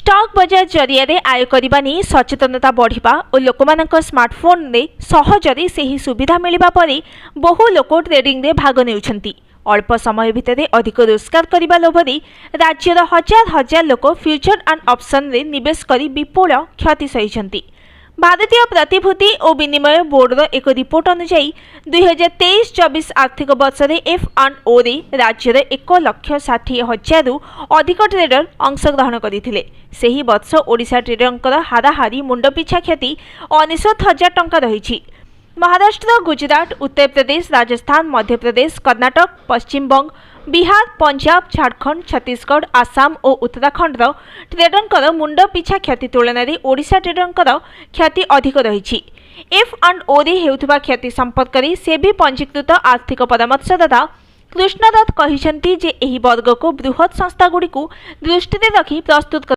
Stock बजार जरिया आय करने नहीं सचेतनता बढ़िबा और लोकमानक स्मार्टफोन रे सहजरे सेही सुविधा मिलिबा परे बहु लोक ट्रेडिंग रे भाग नेउछंती। अल्प समय भितर अधिक रोजगार करने लोभरे राज्यर हजार हजार लोक फ्यूचर एंड ऑप्शन रे निवेश करी विपुल क्षति सहिछंती। भारतीय प्रतिभूति और विनिमय बोर्ड एक रिपोर्ट अनुसार 2023-24 आर्थिक वर्ष में F&O रे राज्यर 1,60,000 रु अधिक ट्रेडर अंशग्रहण करथिले। सेही वर्ष ओडिशा ट्रेडरंकर हाराहारी मुंडपिछा क्षति 19,000 टंका रही। महाराष्ट्र, गुजरात, उत्तर प्रदेश, राजस्थान, मध्य प्रदेश, कर्नाटक, पश्चिम बंग, बिहार, पंजाब, झारखंड, छत्तीसगढ़, आसाम और उत्तराखंड ट्रेडरंकर मुंड पिछा क्षति तुलन में ओडिशा ट्रेडरंकर क्षति अधिक रही। F&O रे हेउथबा क्षति संपर्क में सेबी पंजीकृत आर्थिक परामर्शदाता कृष्णदत्त कहिसेंती जे एही वर्ग को बृहत संस्थागुड़ी दृष्टि रखी प्रस्तुत